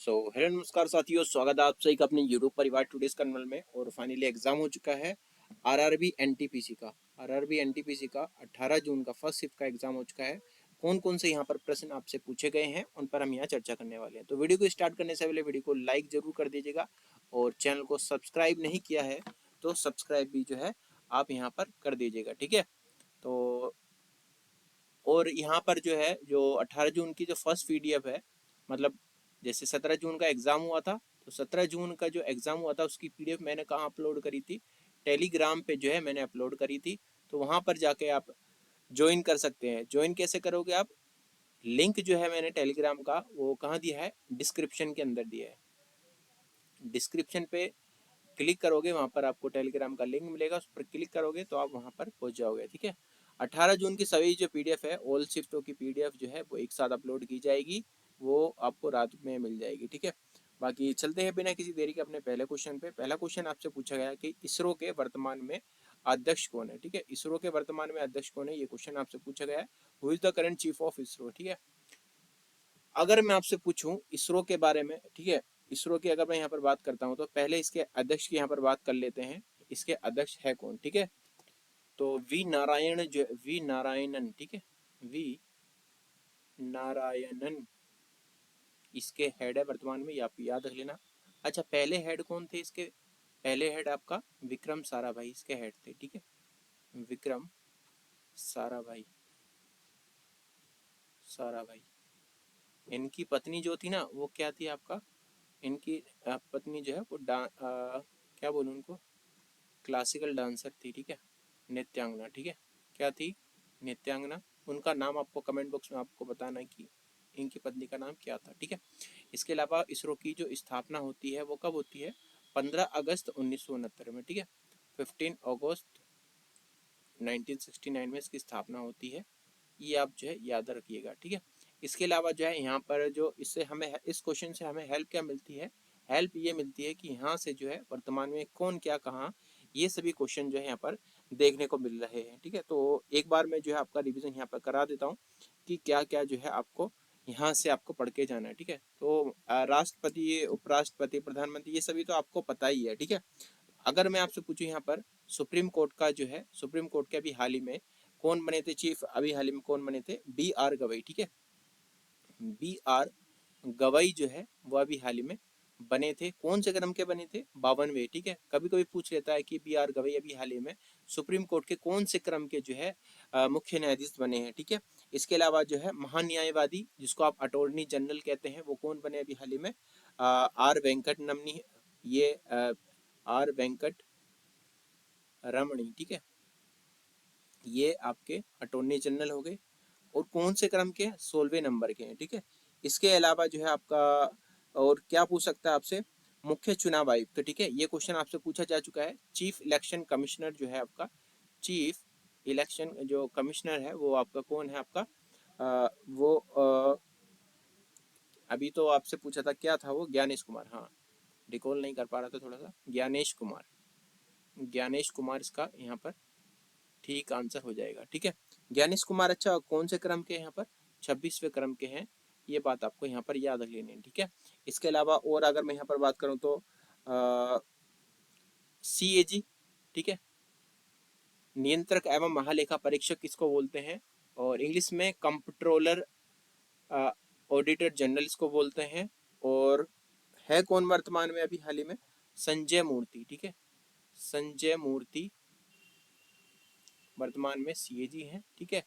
Hello नमस्कार साथियों, स्वागत है आप सभी का अपने यूट्यूब परिवार टुडेस कर्नल में। और फाइनली एग्जाम हो चुका है आरआरबी एनटीपीसी का। 18 जून का फर्स्ट शिफ्ट का एग्जाम हो चुका है। कौन कौन से यहाँ पर प्रश्न आपसे पूछे गए हैं उन पर हम यहाँ चर्चा करने वाले हैं। तो वीडियो को स्टार्ट करने से पहले वीडियो को लाइक जरूर कर दीजिएगा और चैनल को सब्सक्राइब नहीं किया है तो सब्सक्राइब भी जो है आप यहाँ पर कर दीजिएगा, ठीक है। तो और यहाँ पर जो है जो 18 जून की जो फर्स्ट पीडीएफ है, मतलब जैसे 17 जून का एग्जाम हुआ था तो 17 जून का जो एग्जाम हुआ था उसकी पीडीएफ मैंने कहाँ अपलोड करी थी, टेलीग्राम पे जो है मैंने अपलोड करी थी। तो वहाँ पर जाके आप ज्वाइन कर सकते हैं। ज्वाइन कैसे करोगे आप, लिंक जो है मैंने टेलीग्राम का वो कहाँ दिया है, डिस्क्रिप्शन के अंदर दिया है। डिस्क्रिप्शन पे क्लिक करोगे, वहां पर आपको टेलीग्राम का लिंक मिलेगा, उस पर क्लिक करोगे तो आप वहां पर पहुंच जाओगे, ठीक है। 18 जून की सभी जो पीडीएफ है, ऑल शिफ्टों की पीडीएफ जो है वो एक साथ अपलोड की जाएगी, वो आपको रात में मिल जाएगी, ठीक है। बाकी चलते हैं बिना किसी देरी के अपने पहले क्वेश्चन पे। पहला क्वेश्चन आपसे पूछा गया कि इसरो के वर्तमान में अध्यक्ष कौन है, ठीक है। इसरो के वर्तमान में अध्यक्ष कौन है, ये क्वेश्चन आपसे पूछा गया है। Who is the current chief of ISRO, ठीक है। अगर मैं आपसे पूछूं इसरो के बारे में, ठीक है, इसरो की अगर मैं यहाँ पर बात करता हूँ तो पहले इसके अध्यक्ष की यहाँ पर बात कर लेते हैं। इसके अध्यक्ष है कौन, ठीक है। तो वी नारायण, जो वी नारायणन, ठीक है, वी नारायणन इसके हेड है वर्तमान में, आप याद रख लेना। अच्छा, पहले हेड कौन थे इसके, पहले हेड आपका विक्रम साराभाई इसके हेड थे, ठीक है। विक्रम साराभाई, साराभाई। इनकी पत्नी जो थी ना वो क्या थी आपका, इनकी पत्नी जो है वो क्या बोलूं उनको, क्लासिकल डांसर थी, ठीक है, नृत्यांगना, ठीक है। क्या थी, नृत्यांगना। उनका नाम आपको कमेंट बॉक्स में आपको बताना है कि इनकी पत्नी का नाम क्या था, ठीक है। इसके अलावा इसरो की जो स्थापना होती है वो कब होती है, 15 अगस्त 1969 में, ठीक है। 15 अगस्त 1969 में इसकी स्थापना होती है, ये आप जो है याद रखिएगा, ठीक है। इसके अलावा जो है यहाँ पर जो इससे हमें इस क्वेश्चन से हमें हेल्प क्या मिलती है, हेल्प ये मिलती है कि यहाँ से जो है वर्तमान में कौन क्या कहाँ, ये सभी क्वेश्चन जो है यहाँ पर देखने को मिल रहे हैं, ठीक है। तो एक बार मैं जो है आपका रिवीजन यहाँ पर करा देता हूँ कि क्या क्या जो है आपको यहाँ से आपको पढ़ के जाना है, ठीक है। तो राष्ट्रपति, उपराष्ट्रपति, प्रधानमंत्री, ये सभी तो आपको पता ही है, ठीक है। अगर मैं आपसे पूछूं यहाँ पर सुप्रीम कोर्ट का जो है, सुप्रीम कोर्ट के अभी हाल ही में कौन बने थे चीफ, अभी हाल ही में कौन बने थे, बी आर गवई, ठीक है। बी आर गवई जो है वो अभी हाल ही में बने थे। कौन से क्रम के बने थे, 52वें, ठीक है। कभी कभी पूछ लेता है कि बी आर गवई अभी हाल ही में सुप्रीम कोर्ट के कौन से क्रम के जो है मुख्य न्यायाधीश बने हैं, ठीक है। इसके अलावा जो है महान्यायवादी, जिसको आप अटॉर्नी जनरल कहते हैं, वो कौन बने अभी हाल ही में, आर वेंकट नमनी, ये आर वेंकट रमणी, ठीक है। ये आपके अटॉर्नी जनरल हो गए और कौन से क्रम के हैं, 16वें नंबर के हैं, ठीक है। इसके अलावा जो है आपका और क्या पूछ सकता है आपसे, मुख्य चुनाव आयुक्त, तो ठीक है, ये क्वेश्चन आपसे पूछा जा चुका है। चीफ इलेक्शन कमिश्नर जो है आपका, चीफ इलेक्शन जो कमिश्नर है वो आपका कौन है आपका, वो अभी तो आपसे पूछा था क्या था वो, ज्ञानेश कुमार, हाँ, रिकॉल नहीं कर पा रहा था थोड़ा सा, ज्ञानेश कुमार, ज्ञानेश कुमार इसका यहाँ पर ठीक आंसर हो जाएगा, ठीक है। ज्ञानेश कुमार, अच्छा कौन से क्रम के यहाँ पर, 26वें क्रम के हैं, ये बात आपको यहाँ पर याद रख लेनी है, ठीक है। इसके अलावा और अगर मैं यहाँ पर बात करूँ तो CAG, ठीक है, नियंत्रक एवं महालेखा परीक्षक किसको बोलते हैं, और इंग्लिश में कंप्ट्रोलर, ऑडिटर जनरल इसको बोलते हैं। और है कौन वर्तमान में अभी हाल ही में, संजय मूर्ति, ठीक है, संजय मूर्ति वर्तमान में CAG हैं, ठीक है।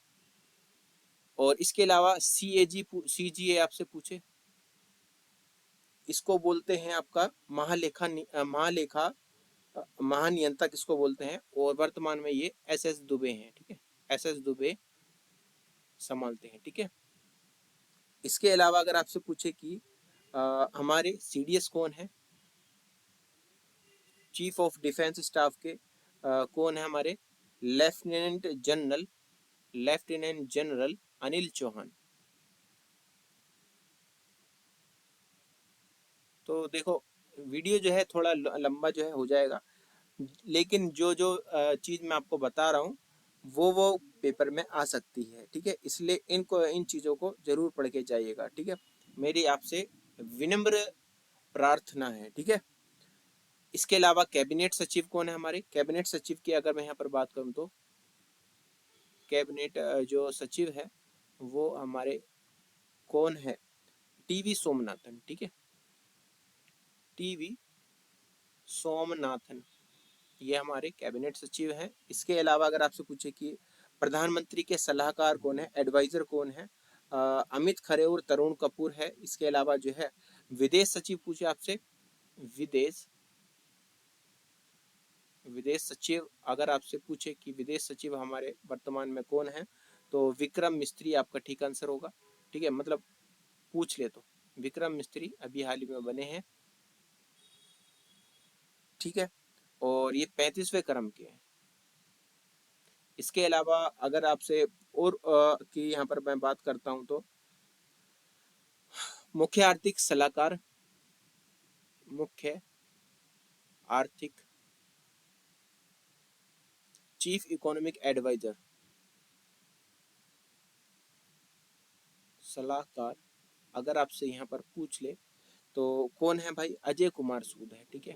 और इसके अलावा CGA आपसे पूछे, इसको बोलते हैं आपका महालेखा महानियंत्रक इसको बोलते हैं, और वर्तमान में ये SS दुबे हैं, ठीक है, SS दुबे संभालते हैं, ठीक है। इसके अलावा अगर आपसे पूछे कि हमारे CDS कौन है, चीफ ऑफ डिफेंस स्टाफ के कौन है हमारे, lieutenant general, lieutenant general Anil Chauhan. तो देखो वीडियो जो है थोड़ा लंबा जो है हो जाएगा, लेकिन जो जो चीज मैं आपको बता रहा हूँ वो पेपर में आ सकती है, ठीक है। इसलिए इन चीजों को जरूर पढ़ के जाइएगा, ठीक है। मेरी आपसे विनम्र प्रार्थना है, ठीक है। इसके अलावा कैबिनेट सचिव कौन है हमारे? कैबिनेट सचिव की अगर मैं यहाँ पर बात करूँ तो कैबिनेट जो सचिव है वो हमारे कौन है? टीवी सोमनाथन, ठीक है, टीवी सोमनाथन, ये हमारे कैबिनेट सचिव हैं। इसके अलावा अगर आपसे पूछे कि प्रधानमंत्री के सलाहकार कौन है, एडवाइजर कौन है, अमित खरे और तरुण कपूर है। इसके अलावा जो है विदेश सचिव पूछे आपसे, विदेश विदेश सचिव अगर आपसे पूछे कि विदेश सचिव हमारे वर्तमान में कौन है, तो विक्रम मिस्त्री आपका ठीक आंसर होगा, ठीक है। मतलब पूछ ले तो विक्रम मिस्त्री अभी हाल ही में बने हैं, ठीक है, और ये 35वें क्रम के हैं। इसके अलावा अगर आपसे और की यहाँ पर मैं बात करता हूँ तो मुख्य आर्थिक सलाहकार, मुख्य आर्थिक चीफ इकोनॉमिक एडवाइजर, सलाहकार अगर आपसे यहाँ पर पूछ ले तो कौन है भाई? अजय कुमार सूद है, ठीक है,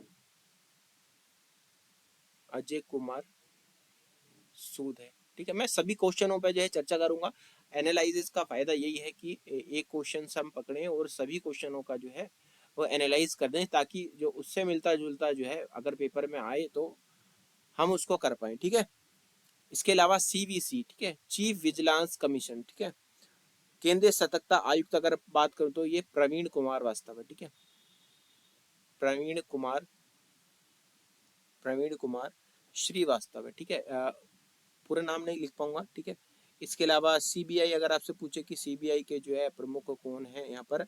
अजय कुमार सूद है, ठीक है। मैं सभी क्वेश्चनों पे जो है चर्चा करूंगा। एनालिसिस का फायदा यही है कि एक क्वेश्चन हम पकड़ें और सभी क्वेश्चनों का जो है वो एनालाइज कर दें, ताकि जो उससे मिलता जुलता जो है अगर पेपर में आए तो हम उसको कर पाए, ठीक है। इसके अलावा सीवीसी, ठीक है, चीफ विजिलेंस कमीशन, ठीक है, केंद्रीय सतर्कता आयुक्त अगर बात करूं तो ये प्रवीण कुमार वास्तव है, ठीक है, प्रवीण कुमार, प्रवीण कुमार श्रीवास्तव है, ठीक है। पूरा नाम नहीं लिख पाऊंगा, ठीक है। इसके अलावा सीबीआई अगर आपसे पूछे कि सीबीआई के जो है प्रमुख कौन है, यहाँ पर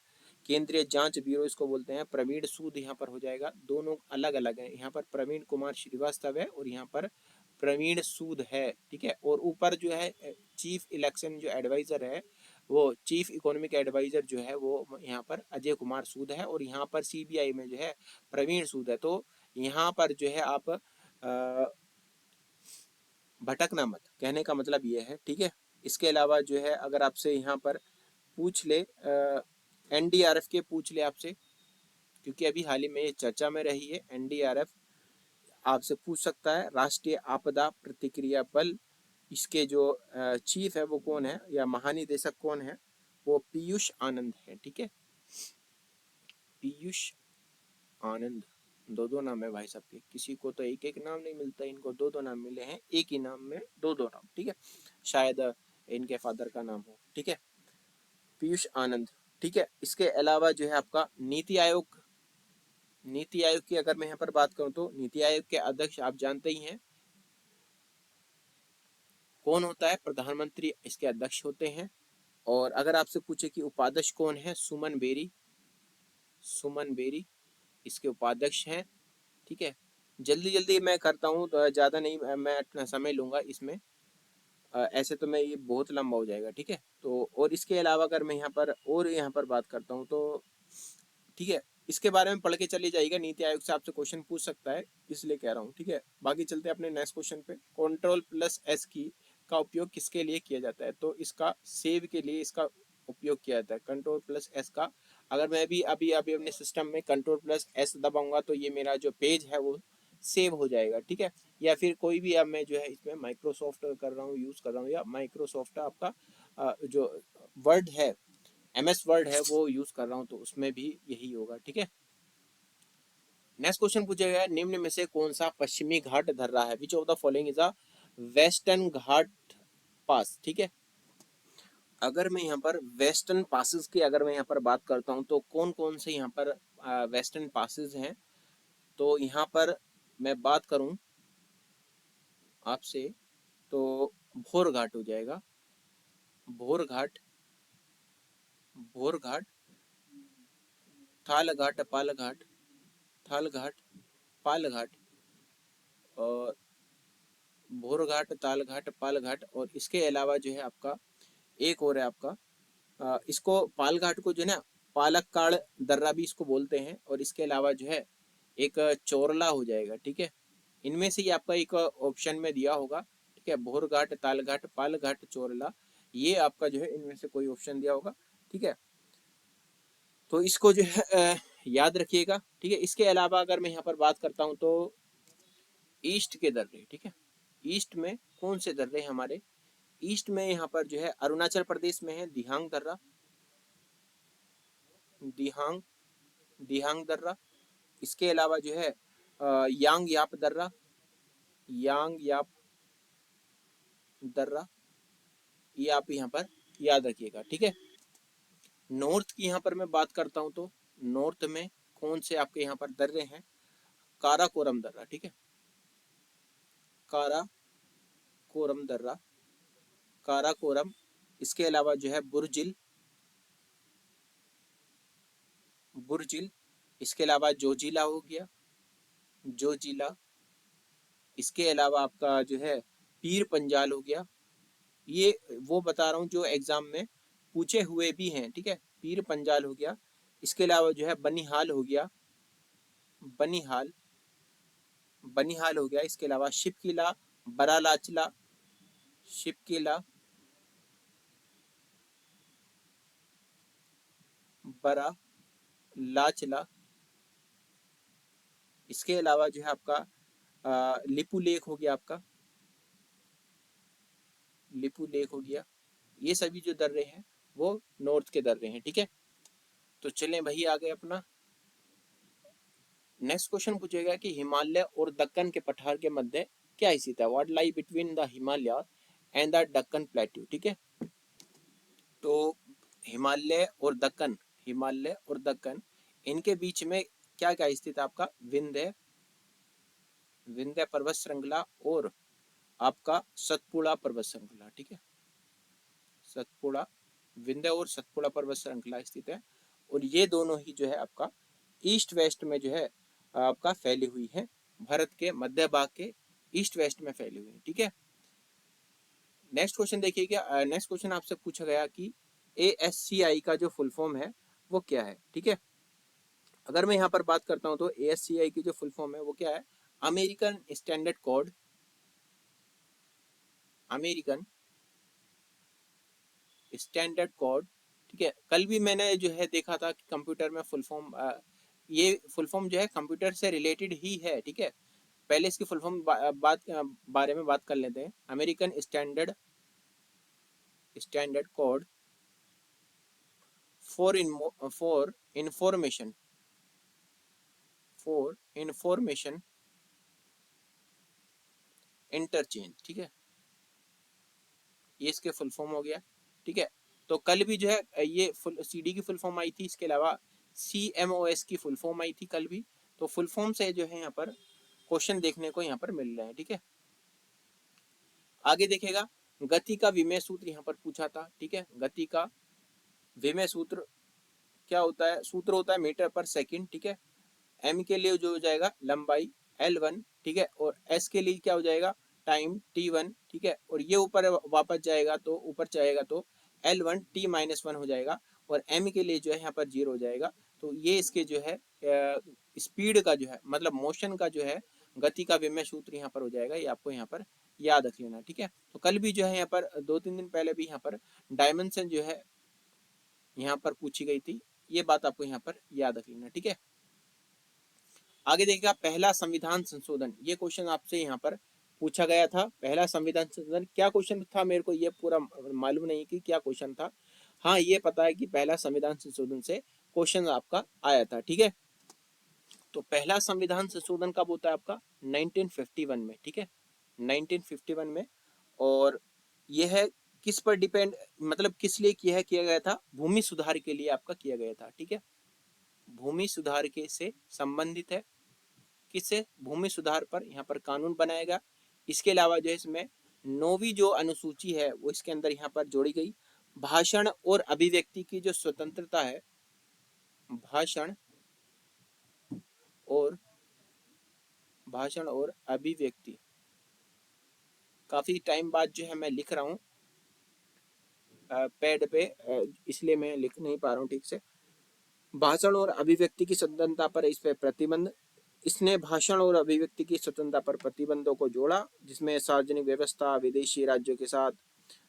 केंद्रीय जांच ब्यूरो इसको बोलते हैं, प्रवीण सूद यहाँ पर हो जाएगा। दोनों अलग अलग हैं, यहाँ पर प्रवीण कुमार श्रीवास्तव है और यहाँ पर प्रवीण सूद है, ठीक है। और ऊपर जो है चीफ इलेक्शन जो एडवाइजर है वो चीफ इकोनॉमिक एडवाइजर जो है वो यहाँ पर अजय कुमार सूद है, और यहाँ पर सीबीआई में जो है प्रवीण सूद है। तो यहाँ पर जो है आप भटकना मत, कहने का मतलब ये है, ठीक है। इसके अलावा जो है अगर आपसे यहाँ पर पूछ ले एनडीआरएफ के पूछ ले आपसे, क्योंकि अभी हाल ही में ये चर्चा में रही है, एनडीआरएफ आपसे पूछ सकता है, राष्ट्रीय आपदा प्रतिक्रिया बल, इसके जो चीफ है वो कौन है या महानिदेशक कौन है? वो पीयूष आनंद है, ठीक है, पीयूष आनंद। दो दो नाम है भाई साहब के, किसी को तो एक एक नाम नहीं मिलता, इनको दो दो नाम मिले हैं, एक ही नाम में दो दो नाम, ठीक है। शायद इनके फादर का नाम हो, ठीक है, पीयूष आनंद, ठीक है। इसके अलावा जो है आपका नीति आयोग, नीति आयोग की अगर मैं यहाँ पर बात करूँ तो नीति आयोग के अध्यक्ष आप जानते ही हैं कौन होता है? प्रधानमंत्री इसके अध्यक्ष होते हैं। और अगर आपसे पूछे कि उपाध्यक्ष कौन है, सुमन बेरी, सुमन बेरी इसके उपाध्यक्ष हैं, ठीक है। जल्दी जल्दी मैं करता हूँ तो ज़्यादा नहीं मैं अपना समय लूंगा इसमें, ऐसे तो मैं ये बहुत लंबा हो जाएगा, ठीक है। तो और इसके अलावा अगर मैं यहाँ पर बात करता हूँ तो ठीक है, इसके बारे में पढ़ के चले जाइएगा, नीति आयोग से आपसे क्वेश्चन पूछ सकता है, इसलिए कह रहा हूँ, ठीक है। बाकी चलते हैं अपने नेक्स्ट क्वेश्चन पे। कंट्रोल+S की का उपयोग किसके लिए किया जाता है? तो इसका सेव के लिए इसका उपयोग किया जाता है, कंट्रोल+S का। अगर मैं भी अभी अभी अपने सिस्टम में कंट्रोल+S दबाऊंगा तो ये मेरा जो पेज है वो सेव हो जाएगा, ठीक है। या फिर कोई भी अब मैं जो है इसमें माइक्रोसॉफ्ट कर रहा हूँ, यूज कर रहा हूँ, या माइक्रोसॉफ्ट आपका जो वर्ड है, MS वर्ड है वो यूज कर रहा हूँ, तो उसमें भी यही होगा, ठीक है। नेक्स्ट क्वेश्चन पूछा गया है, निम्न में से कौन सा पश्चिमी घाट धर रहा है? Which of the following is a western Ghat pass, ठीक है। अगर मैं यहाँ पर वेस्टर्न पासेस की अगर मैं यहाँ पर बात करता हूँ तो कौन कौन से यहाँ पर वेस्टर्न पासेस हैं, तो यहाँ पर मैं बात करूँ आपसे तो भोर घाट हो जाएगा, भोर घाट, भोर घाट, थाल घाट, पाल घाट, थाल घाट, पाल घाट, और भोर घाट, ताल घाट, पाल घाट, और इसके अलावा जो है आपका एक और है आपका इसको पाल घाट को जो है ना पालक्काड़ दर्रा भी इसको बोलते हैं, और इसके अलावा जो है एक चोरला हो जाएगा, ठीक है। इनमें से ही आपका एक ऑप्शन में दिया होगा, ठीक है, भोर घाट, ताल घाट, पाल घाट, चोरला, ये आपका जो है इनमें से कोई ऑप्शन दिया होगा, ठीक है। तो इसको जो है याद रखिएगा, ठीक है। इसके अलावा अगर मैं यहाँ पर बात करता हूँ तो ईस्ट के दर्रे, ठीक है, ईस्ट में कौन से दर्रे हैं हमारे, ईस्ट में यहाँ पर जो है अरुणाचल प्रदेश में है दिहांग दर्रा, दिहांग दिहांग दर्रा। इसके अलावा जो है यांग याप दर्रा, यांग याप दर्रा, ये आप यहाँ पर याद रखिएगा, ठीक है। नॉर्थ की यहाँ पर मैं बात करता हूँ तो नॉर्थ में कौन से आपके यहाँ पर दर्रे हैं, काराकोरम दर्रा, ठीक है, काराकोरम दर्रा, काराकोरम। इसके अलावा जो है बुर्जिल, बुर्जिल। इसके अलावा जोजिला हो गया, जोजिला। इसके अलावा आपका जो है पीर पंजाल हो गया, ये वो बता रहा हूँ जो एग्जाम में पूछे हुए भी हैं, ठीक है, पीर पंजाल हो गया। इसके अलावा जो है बनिहाल हो गया, बनिहाल, बनिहाल हो गया। इसके अलावा शिपकिला, बरालाचला, शिपकिला, बरा लाचला। इसके अलावा जो है आपका लिपू लेक हो गया, आपका लिपू लेक हो गया। ये सभी जो दर्रे हैं वो नॉर्थ के दर्रे हैं, ठीक है। तो चलें भाई आगे अपना नेक्स्ट क्वेश्चन पूछेगा कि हिमालय और दक्कन के पठार के मध्य क्या स्थित है, what lie between the Himalaya and the Deccan plateau, ठीक है। तो हिमालय और दक्कन, हिमालय और दक्कन, इनके बीच में क्या क्या स्थित है आपका, विंध्य, विंध्य पर्वत श्रृंखला और आपका सतपुड़ा पर्वत श्रृंखला, ठीक है, सतपुड़ा, विंध्य और सतपुड़ा पर्वत श्रृंखला स्थित है। और ये दोनों ही जो है आपका ईस्ट वेस्ट में जो है आपका फैली हुई है, भारत के मध्य भाग के ईस्ट वेस्ट में फैली हुई है, ठीक है। नेक्स्ट क्वेश्चन देखिएगा, नेक्स्ट क्वेश्चन आपसे पूछा गया कि ASCI का जो फुल फॉर्म है वो क्या है, ठीक है। अगर मैं यहाँ पर बात करता हूँ तो ASCI की जो फुल फॉर्म है वो क्या है, American standard code, American standard code, ठीक है। कल भी मैंने जो है देखा था कि कंप्यूटर में फुल फॉर्म, ये फुल फॉर्म जो है कंप्यूटर से रिलेटेड ही है, ठीक है। पहले इसकी फुल फॉर्म बारे में बात कर लेते हैं। American standard, standard code for information, for information interchange, ठीक है, ये इसके फुल फॉर्म हो गया, ठीक है। तो कल भी जो है ये फुल CD की फुल फॉर्म आई थी, इसके अलावा CMOS की फुल फॉर्म आई थी कल भी। तो फुल फॉर्म से जो है यहाँ पर क्वेश्चन देखने को यहाँ पर मिल रहे हैं, ठीक है। आगे देखेगा, गति का विमेय सूत्र यहाँ पर पूछा था, ठीक है। गति का विमेय सूत्र क्या होता है, सूत्र होता है मीटर पर सेकंड, ठीक है। M के लिए जो हो जाएगा लंबाई L1, ठीक है, और S के लिए क्या हो जाएगा टाइम T1, ठीक है। और ये ऊपर वापस जाएगा तो ऊपर जाएगा तो L1 T-1 हो जाएगा, और M के लिए जो है यहाँ पर 0 हो जाएगा। तो ये इसके जो है स्पीड का जो है मतलब मोशन का जो है गति का विमेय सूत्र यहाँ पर हो जाएगा, ये आपको यहाँ पर याद रख लेना, ठीक है। तो कल भी जो है यहाँ पर 2-3 दिन पहले भी यहाँ पर डायमेंशन जो है यहाँ पर पूछी गई थी, ये बात आपको यहाँ पर याद रख लेना, ठीक है। आगे देखिएगा, पहला संविधान संशोधन, ये क्वेश्चन आपसे यहाँ पर पूछा गया था। पहला संविधान संशोधन क्या क्वेश्चन था, मेरे को ये पूरा मालूम नहीं कि क्या क्वेश्चन था। हाँ ये पता है कि पहला संविधान संशोधन से क्वेश्चन आपका आया था, ठीक है। तो पहला संविधान संशोधन कब होता है आपका 1951 में, ठीक है, 1951 में। और यह है किस पर डिपेंड, मतलब किस लिए किया गया था, भूमि सुधार के लिए आपका किया गया था, ठीक है। भूमि सुधार के से संबंधित है, किससे, भूमि सुधार पर यहाँ पर कानून बनाएगा। इसके अलावा जो है इसमें 9वीं जो अनुसूची है वो इसके अंदर यहाँ पर जोड़ी गई। भाषण और अभिव्यक्ति की जो स्वतंत्रता है, भाषण और भाषण और अभिव्यक्ति, काफी टाइम बाद जो है मैं लिख रहा हूँ पैड पे, इसलिए मैं लिख नहीं पा रहा हूँ ठीक से। भाषण और अभिव्यक्ति की स्वतंत्रता पर इस पे प्रतिबंध, इसने भाषण और अभिव्यक्ति की स्वतंत्रता पर प्रतिबंधों को जोड़ा, जिसमें सार्वजनिक व्यवस्था, विदेशी राज्यों के साथ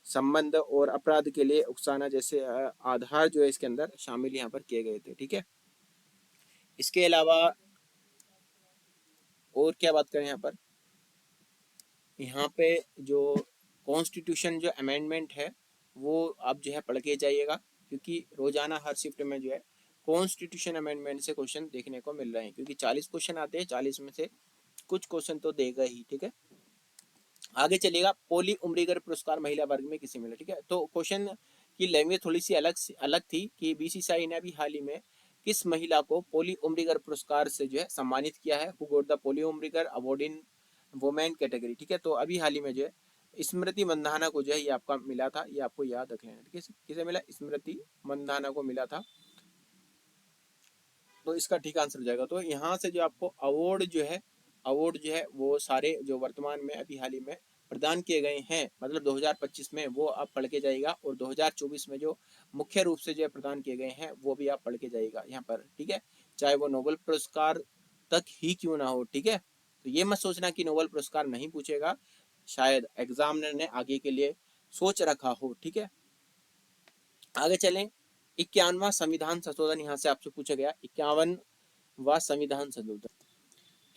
संबंध और अपराध के लिए उकसाना जैसे आधार जो है इसके अंदर शामिल यहाँ पर किए गए थे, ठीक है। इसके अलावा और क्या बात करें यहाँ पे जो कॉन्स्टिट्यूशन जो अमेंडमेंट है वो आप जो है पढ़ के जाइएगा, क्योंकि रोजाना हर शिफ्ट में जो है कॉन्स्टिट्यूशन अमेंडमेंट से क्वेश्चन देखने को मिल रहे हैं, क्योंकि 40 क्वेश्चन आते हैं, 40 में से कुछ क्वेश्चन तो देगा ही। ठीक है, आगे चलेगा। पोली उम्रीगर पुरस्कार महिला वर्ग में किसे मिला? ठीक है, तो क्वेश्चन की लैंग्वेज थोड़ी सी अलग थी कि बीसीसीआई ने अभी हाल ही में किस महिला को पोली उम्रीगर पुरस्कार से जो है सम्मानित किया है, who got the Polly Umrigar award in women category. ठीक है, तो अभी हाल ही में जो है स्मृति मंधाना को जो है ये आपका मिला था, ये आपको याद रख लेना। ठीक है, किसे मिला? स्मृति मंधाना को मिला था, तो इसका ठीक आंसर हो जाएगा। तो यहाँ से जो आपको अवार्ड जो है वो सारे जो वर्तमान में अभी हाल ही में प्रदान किए गए हैं, मतलब 2025 में, वो आप पढ़ के जाइएगा, और 2024 में जो मुख्य रूप से जो प्रदान किए गए हैं वो भी आप पढ़ के जाइएगा यहाँ पर। ठीक है, चाहे वो नोबेल पुरस्कार तक ही क्यों ना हो। ठीक है, तो ये मत सोचना कि नोबेल पुरस्कार नहीं पूछेगा, शायद एग्जामिनर ने आगे के लिए सोच रखा हो। ठीक है, आगे चलें। 51वां संविधान संशोधन यहाँ से आपसे पूछा गया, 51वां संविधान संशोधन।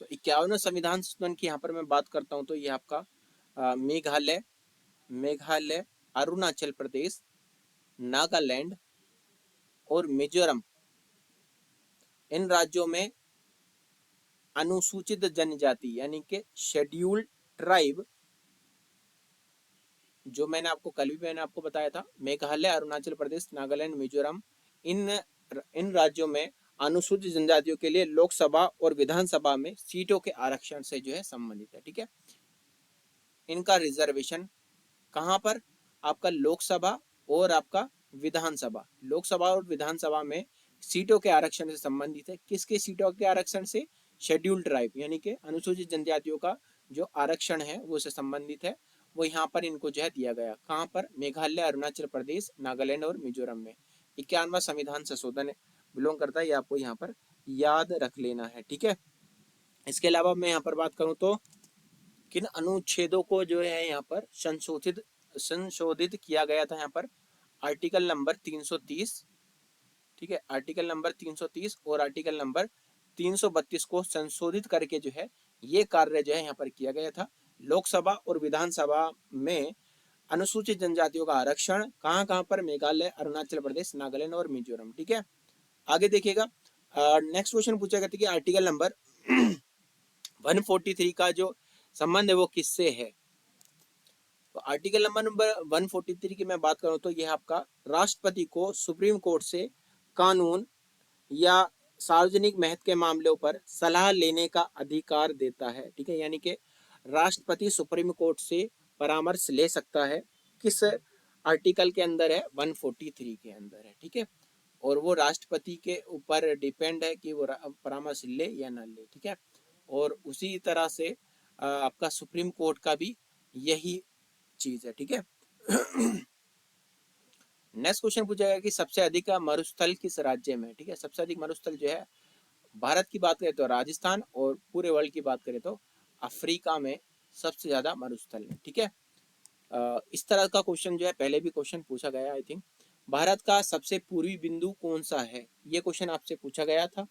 तो 51वें संविधान संशोधन की यहाँ पर मैं बात करता हूँ तो ये आपका मेघालय, अरुणाचल प्रदेश, नागालैंड और मिजोरम, इन राज्यों में अनुसूचित जनजाति यानी कि शेड्यूल्ड ट्राइब, जो मैंने आपको बताया था, मेघालय, अरुणाचल प्रदेश, नागालैंड, मिजोरम, इन इन राज्यों में अनुसूचित जनजातियों के लिए लोकसभा और विधानसभा में सीटों के आरक्षण से जो है संबंधित है। ठीक है, इनका रिजर्वेशन कहाँ पर? आपका लोकसभा और आपका विधानसभा, लोकसभा और विधानसभा में सीटों के आरक्षण से संबंधित है। किसके सीटों के आरक्षण से? शेड्यूल्ड ट्राइब यानी कि अनुसूचित जनजातियों का जो आरक्षण है वो से संबंधित है, वो यहाँ पर इनको जो है दिया गया। कहाँ पर? मेघालय, अरुणाचल प्रदेश, नागालैंड और मिजोरम में 51वां संविधान संशोधन बिलोंग करता है, ये आपको यहाँ पर याद रख लेना है। ठीक है, इसके अलावा मैं यहाँ पर बात करूँ तो किन अनुच्छेदों को जो है यहाँ पर संशोधित किया गया था? यहाँ पर आर्टिकल नंबर 330, ठीक है, आर्टिकल नंबर 330 और आर्टिकल नंबर 332 को संशोधित करके जो है ये कार्य जो है यहाँ पर किया गया था। लोकसभा और विधानसभा में अनुसूचित जनजातियों का आरक्षण कहाँ कहाँ पर? मेघालय, अरुणाचल प्रदेश, नागालैंड और मिजोरम। ठीक है, आगे देखिएगा। नेक्स्ट क्वेश्चन पूछा गया था कि आर्टिकल नंबर 143 का जो संबंध है वो किससे है? तो आर्टिकल नंबर 143 की मैं बात करूं तो यह आपका राष्ट्रपति को सुप्रीम कोर्ट से कानून या सार्वजनिक महत्व के मामलों पर सलाह लेने का अधिकार देता है। ठीक है, यानी कि राष्ट्रपति सुप्रीम कोर्ट से परामर्श ले सकता है। किस आर्टिकल के अंदर है? 143 के अंदर है। ठीक है, और वो राष्ट्रपति के ऊपर डिपेंड है कि वो परामर्श ले या ना ले। ठीक है, और उसी तरह से आपका सुप्रीम कोर्ट का भी यही चीज है। ठीक है, नेक्स्ट क्वेश्चन पूछा गया कि सबसे अधिक मरुस्थल किस राज्य में? ठीक है, सबसे अधिक मरुस्थल जो है भारत की बात करें तो राजस्थान, और पूरे वर्ल्ड की बात करें तो अफ्रीका में सबसे ज्यादा मरुस्थल है। ठीक है, इस तरह का क्वेश्चन जो है पहले भी क्वेश्चन पूछा गया, आई थिंक। भारत का सबसे पूर्वी बिंदु कौन सा है? ये क्वेश्चन आपसे पूछा गया था।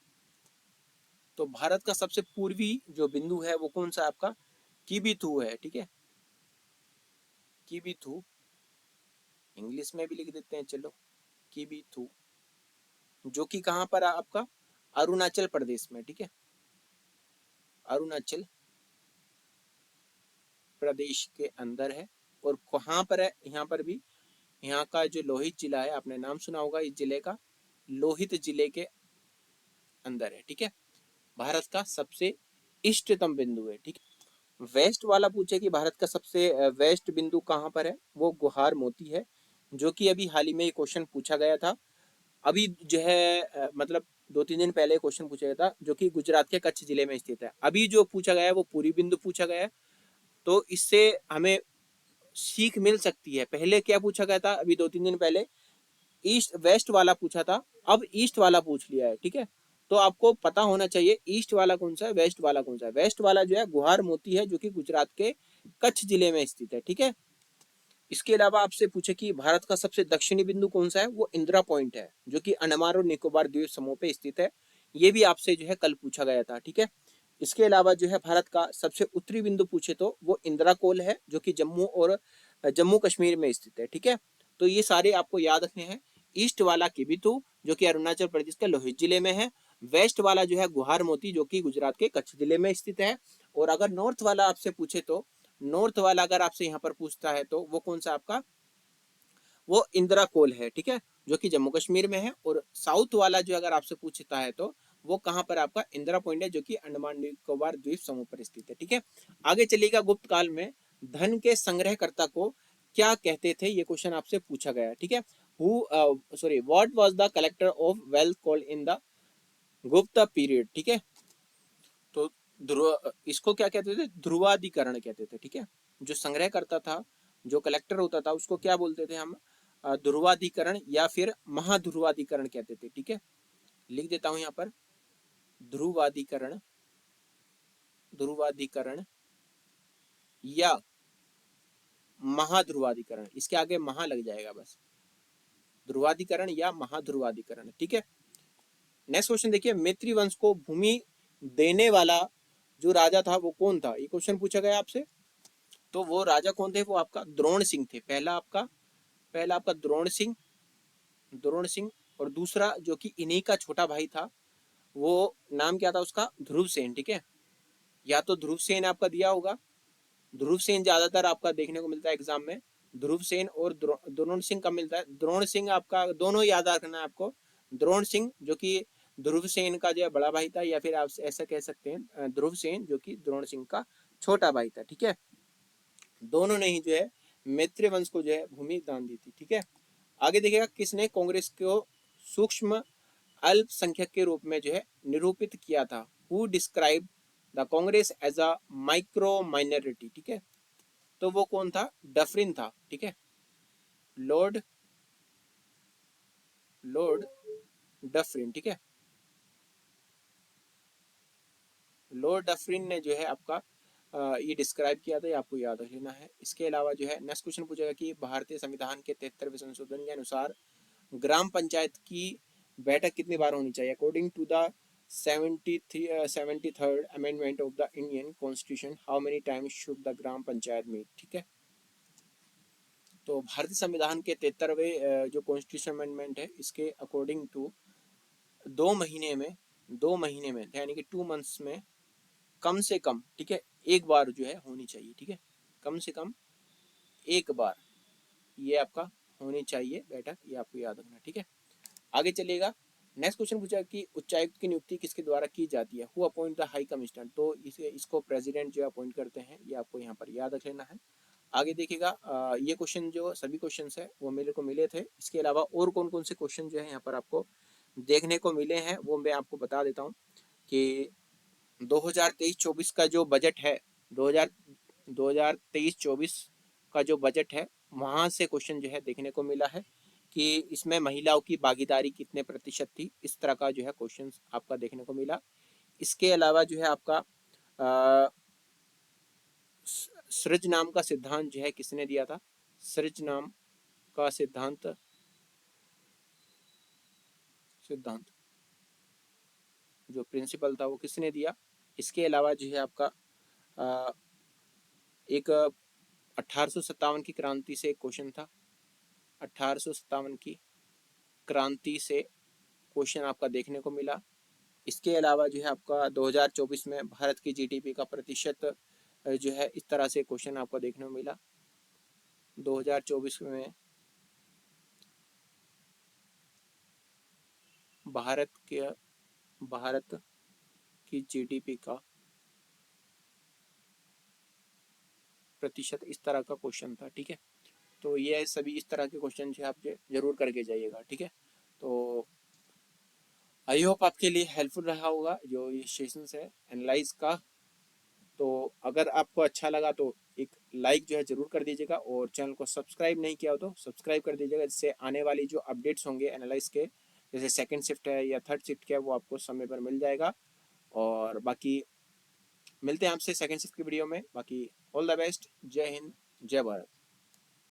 तो भारत का सबसे पूर्वी जो बिंदु है वो कौन सा? आपका किबिथू है। ठीक है, किबिथू, इंग्लिश में भी लिख देते हैं, चलो, किबिथू, जो कि कहाँ पर है आपका? अरुणाचल प्रदेश में। ठीक है, अरुणाचल प्रदेश के अंदर है। और कहाँ पर है? यहाँ पर भी, यहाँ का जो लोहित जिला है, आपने नाम सुना होगा इस जिले का, लोहित जिले के अंदर है। ठीक है, भारत का सबसे इष्टतम बिंदु है। ठीक है, वेस्ट वाला पूछे कि भारत का सबसे वेस्ट बिंदु कहाँ पर है? वो गुहार मोती है, जो कि अभी हाल ही में ये क्वेश्चन पूछा गया था। अभी जो है मतलब 2-3 दिन पहले क्वेश्चन पूछा गया था, जो कि गुजरात के कच्छ जिले में स्थित है। अभी जो पूछा गया है वो पूरी बिंदु पूछा गया है, तो इससे हमें सीख मिल सकती है। पहले क्या पूछा गया था? अभी 2-3 दिन पहले ईस्ट वेस्ट वाला पूछा था, अब ईस्ट वाला पूछ लिया है। ठीक है, तो आपको पता होना चाहिए ईस्ट वाला कौन सा है, वेस्ट वाला कौन सा है। वेस्ट वाला जो है गुहार मोती है, जो कि गुजरात के कच्छ जिले में स्थित है। ठीक है, इसके अलावा आपसे पूछे कि भारत का सबसे दक्षिणी बिंदु कौन सा है? वो इंदिरा पॉइंट है, जो कि अंडमान और निकोबार द्वीप समूह पे स्थित है। ये भी आपसे जो है कल पूछा गया था, ठीक है। इसके अलावा जो है भारत का सबसे उत्तरी बिंदु पूछे तो वो इंदिरा कोल है, जो कि जम्मू और जम्मू कश्मीर में स्थित है, ठीक है। तो ये सारे आपको याद रखने हैं। ईस्ट वाला किबिथु, जो कि अरुणाचल प्रदेश के लोहित जिले में है। वेस्ट वाला जो है गुहार मोती, जो कि गुजरात के कच्छ जिले में स्थित है। और अगर नॉर्थ वाला आपसे पूछे तो, नॉर्थ वाला अगर आपसे यहाँ पर पूछता है तो वो कौन सा आपका, वो इंदिरा कोल है, ठीक है, जो कि जम्मू कश्मीर में है। और साउथ वाला जो अगर आपसे पूछता है तो वो कहाँ पर आपका इंदिरा पॉइंट है, जो कि अंडमान निकोबार द्वीप समूह पर स्थित है, ठीक है। आगे चलिएगा, गुप्त काल में धन के संग्रहकर्ता को क्या कहते थे, ये क्वेश्चन आपसे पूछा गया, ठीक है। What was the collector of wealth called in the Gupta period, ठीक है। तो ध्रुव, इसको क्या कहते थे, ध्रुवाधिकरण कहते थे, ठीक है। जो संग्रह करता था, जो कलेक्टर होता था, उसको क्या बोलते थे हम, ध्रुवाधिकरण या फिर महाध्रुवाधिकरण कहते थे, ठीक है। लिख देता हूं यहाँ पर, ध्रुवाधिकरण, ध्रुवाधिकरण या महाध्रुवाधिकरण, इसके आगे महा लग जाएगा बस, ध्रुवाधिकरण या महाध्रुवाधिकरण, ठीक है। नेक्स्ट क्वेश्चन देखिए, मैत्री वंश को भूमि देने वाला जो राजा था वो कौन था, ये क्वेश्चन पूछा गया आपसे। तो वो राजा कौन थे, वो आपका द्रोण सिंह थे। पहला आपका द्रोण सिंह, द्रोण सिंह। और दूसरा जो कि इन्हीं का छोटा भाई था, वो नाम क्या था उसका, ध्रुव सेन, ठीक है। या तो ध्रुव सेन आपका दिया होगा, ध्रुव सेन ज्यादातर आपका देखने को मिलता है एग्जाम में। ध्रुव सेन और द्रोण सिंह का मिलता है, द्रोण सिंह आपका दोनों याद रखना है आपको। द्रोण सिंह जो कि ध्रुव सेन का जो है बड़ा भाई था, या फिर आप ऐसा कह सकते हैं ध्रुव सेन जो कि द्रोण सिंह का छोटा भाई था, ठीक है। दोनों ने ही जो है मैत्री वंश को जो है भूमि दान दी थी, ठीक है। आगे देखिएगा, किसने कांग्रेस को सूक्ष्म अल्पसंख्यक के रूप में जो है निरूपित किया था, who describe the Congress as a micro minority, ठीक है। तो वो कौन था, डफरिन था, ठीक है। लॉर्ड लॉर्ड डफरिन, ठीक है। लॉर्ड डफरिन ने जो है आपका ये डिस्क्राइब किया था, ये आपको याद रख लेना है। इसके अलावा जो है नेक्स्ट क्वेश्चन पूछेगा कि भारतीय संविधान के 73वें संशोधन के अनुसार ग्राम पंचायत की बैठक कितनी बार होनी चाहिए, according to the 73rd amendment of the Indian constitution, how many times should the gram panchayat meet, ठीक है। तो भारतीय संविधान के 73वें जो कॉन्स्टिट्यूशन अमेंडमेंट है, इसके अकॉर्डिंग टू 2 महीने में यानी कि 2 मंथ्स में कम से कम, ठीक है, एक बार जो है होनी चाहिए, ठीक है। कम से कम एक बार ये आपका होनी चाहिए बैठक, ये आपको याद रखना, ठीक है। आगे चलिएगा, नेक्स्ट क्वेश्चन पूछा कि उच्चायुक्त की नियुक्ति किसके द्वारा की जाती है, who appoint the high commissioner. तो इसको प्रेसिडेंट जो अपॉइंट करते हैं, ये आपको यहाँ पर याद रख लेना है। आगे देखिएगा, ये क्वेश्चन जो सभी क्वेश्चन है वो मेरे को मिले थे। इसके अलावा और कौन कौन से क्वेश्चन जो है यहाँ पर आपको देखने को मिले हैं वो मैं आपको बता देता हूँ कि 2023-24 का जो बजट है, 2023-24 का जो बजट है, वहाँ से क्वेश्चन जो है देखने को मिला है कि इसमें महिलाओं की भागीदारी कितने प्रतिशत थी, इस तरह का जो है क्वेश्चन आपका देखने को मिला। इसके अलावा जो है आपका सृज नाम का सिद्धांत जो है किसने दिया था, सृज नाम का सिद्धांत जो प्रिंसिपल था वो किसने दिया। इसके अलावा जो है आपका एक 1857 की क्रांति से एक क्वेश्चन था, 1857 की क्रांति से क्वेश्चन आपका देखने को मिला। इसके अलावा जो है आपका 2024 में भारत की जीडीपी का प्रतिशत जो है इस तरह से क्वेश्चन आपको देखने को मिला। 2024 में भारत की जीडीपी का प्रतिशत, इस तरह का क्वेश्चन था, ठीक है। तो ये सभी इस तरह के क्वेश्चन जो आप जरूर करके जाइएगा, ठीक है। तो आई होप आपके लिए हेल्पफुल रहा होगा जो ये सेशन है एनालाइज का। तो अगर आपको अच्छा लगा तो एक लाइक जो है जरूर कर दीजिएगा, और चैनल को सब्सक्राइब नहीं किया हो तो सब्सक्राइब कर दीजिएगा, जिससे आने वाली जो अपडेट्स होंगे एनालाइज के, जैसे सेकंड शिफ्ट है या थर्ड शिफ्ट के, वो आपको समय पर मिल जाएगा। और बाकी मिलते हैं आपसे सेकंड शिफ्ट की वीडियो में। बाकी ऑल द बेस्ट, जय हिंद, जय भारत।